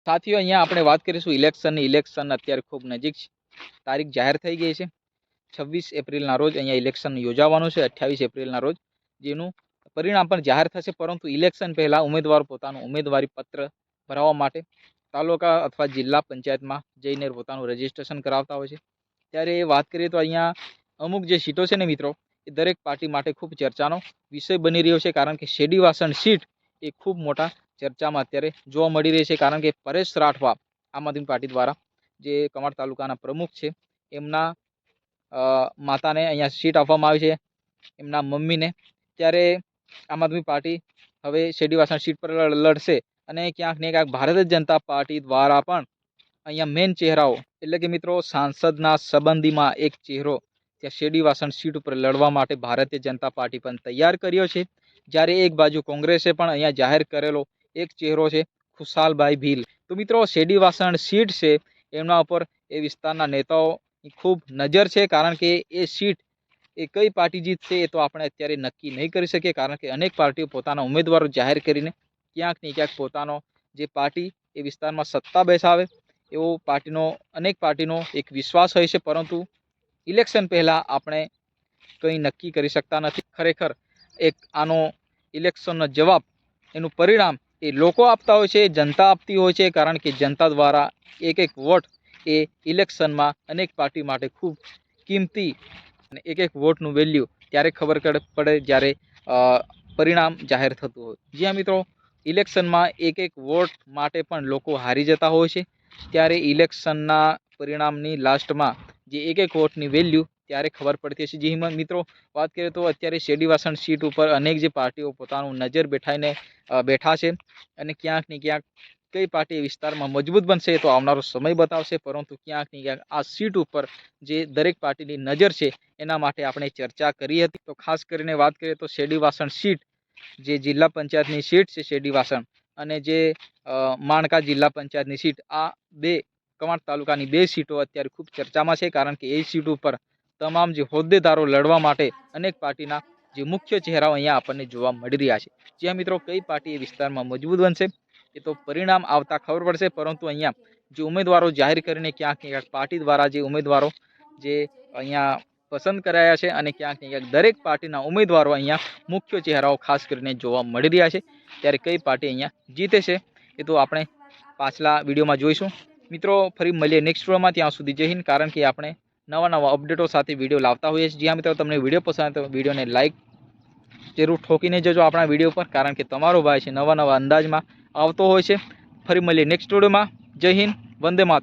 સાથીઓ અહીંયા આપણે વાત કરીશું ઇલેક્શનની. ઇલેક્શન અત્યારે ખૂબ નજીક છે. તારીખ જાહેર થઈ ગઈ છે. 26 એપ્રિલના રોજ અહીંયા ઇલેક્શન યોજાવાનું છે. 28 એપ્રિલના રોજ જેનું પરિણામ પણ જાહેર થશે. પરંતુ ઇલેક્શન પહેલાં ઉમેદવારો પોતાનું ઉમેદવારી પત્ર ભરાવવા માટે તાલુકા અથવા જિલ્લા પંચાયતમાં જઈને પોતાનું રજીસ્ટ્રેશન કરાવતા હોય છે. ત્યારે વાત કરીએ તો અહીંયા અમુક જે સીટો છે ને મિત્રો, એ દરેક પાર્ટી માટે ખૂબ ચર્ચાનો વિષય બની રહ્યો છે. કારણ કે શેરડીવાસણ સીટ એ ખૂબ મોટા ચર્ચામાં અત્યારે જોવા મળી રહી છે. કારણ કે પરેશ રાઠવા આમ આદમી પાર્ટી દ્વારા જે કમાડ તાલુકાના પ્રમુખ છે, એમના માતાને અહીંયા સીટ આપવામાં આવી છે, એમના મમ્મીને. ત્યારે આમ આદમી પાર્ટી હવે શેરડીવાસણ સીટ પર લડશે અને ક્યાંક ને ક્યાંક ભારતીય જનતા પાર્ટી દ્વારા પણ અહીંયા મેન ચહેરાઓ એટલે કે મિત્રો સાંસદના સંબંધીમાં એક ચહેરો ત્યાં શેરડીવાસણ સીટ ઉપર લડવા માટે ભારતીય જનતા પાર્ટી પણ તૈયાર કર્યો છે. જ્યારે એક બાજુ કોંગ્રેસે પણ અહીંયા જાહેર કરેલો એક ચહેરો છે ખુશાલભાઈ ભીલ. તો મિત્રો શેરડીવાસણ સીટ છે એમના ઉપર એ વિસ્તારના નેતાઓની ખૂબ નજર છે. કારણ કે એ સીટ એ કઈ પાર્ટી જીતશે એ તો આપણે અત્યારે નક્કી નહીં કરી શકીએ. કારણ કે અનેક પાર્ટીઓ પોતાના ઉમેદવારો જાહેર કરીને ક્યાંક ને ક્યાંક પોતાનો જે પાર્ટી એ વિસ્તારમાં સત્તા બેસાવે એવો અનેક પાર્ટીનો એક વિશ્વાસ હોય છે. પરંતુ ઇલેક્શન પહેલાં આપણે કંઈ નક્કી કરી શકતા નથી. ખરેખર એક આનો ઇલેક્શનનો જવાબ, એનું પરિણામ એ લોકો આપતા હોય છે, જનતા આપતી હોય છે. કારણ કે જનતા દ્વારા એક એક વોટ એ ઇલેક્શનમાં અનેક પાર્ટી માટે ખૂબ કિંમતી, અને એક એક વોટનું વેલ્યુ ત્યારે ખબર પડે જ્યારે પરિણામ જાહેર થતું હોય. જ્યાં મિત્રો ઇલેક્શનમાં એક એક વોટ માટે પણ લોકો હારી જતા હોય છે. ત્યારે ઇલેક્શનના પરિણામની લાસ્ટમાં જે એક એક વોટની વેલ્યુ ત્યારે ખબર પડતી હશે. જે મિત્રો વાત કરીએ તો અત્યારે શેરડીવાસણ સીટ ઉપર અનેક જે પાર્ટીઓ પોતાનું નજર બેઠા છે, અને ક્યાંક ને ક્યાંક કઈ પાર્ટી વિસ્તારમાં મજબૂત બનશે તો આવનારો સમય બતાવશે. પરંતુ ક્યાંક ને ક્યાંક આ સીટ ઉપર જે દરેક પાર્ટીની નજર છે એના માટે આપણે ચર્ચા કરી હતી. તો ખાસ કરીને વાત કરીએ તો શેરડીવાસણ સીટ જે જિલ્લા પંચાયતની સીટ છે શેરડીવાસણ, અને જે માણકા જિલ્લા પંચાયતની સીટ, આ બે કમાડ તાલુકાની બે સીટો અત્યારે ખૂબ ચર્ચામાં છે. કારણ કે એ સીટ ઉપર તમામ જે હોદ્દેદારો લડવા માટે અનેક પાર્ટીના જે મુખ્ય ચહેરાઓ અહીંયા આપણને જોવા મળી રહ્યા છે. જ્યાં મિત્રો કઈ પાર્ટી એ વિસ્તારમાં મજબૂત બનશે એ તો પરિણામ આવતા ખબર પડશે. પરંતુ અહીંયા જે ઉમેદવારો જાહેર કરીને ક્યાંક ને ક્યાંક પાર્ટી દ્વારા જે ઉમેદવારો જે અહીંયા પસંદ કરાયા છે, અને ક્યાંક ને ક્યાંક દરેક પાર્ટીના ઉમેદવારો અહીંયા મુખ્ય ચહેરાઓ ખાસ કરીને જોવા મળી રહ્યા છે. ત્યારે કઈ પાર્ટી અહીંયા જીતે છે એ તો આપણે પાછલા વિડીયોમાં જોઈશું. મિત્રો ફરી મળીએ નેક્સ્ટ વિડીયોમાં. ત્યાં સુધી જય હિન્દ. કારણ કે આપણે નવા અપડેટો સાથે વિડીયો લાવતા હોઈએ છીએ. જ્યાં મિત્રો તમને વિડીયો પસંદ આવે તો વિડીયોને લાઇક જરૂર ઠોકીને જજો આપણા વિડીયો પર. કારણ કે તમારો ભાઈ છે નવા અંદાજમાં આવતો હોય છે. ફરી મળીએ નેક્સ્ટ વિડીયોમાં. જય હિન્દ, વંદે માતરમ.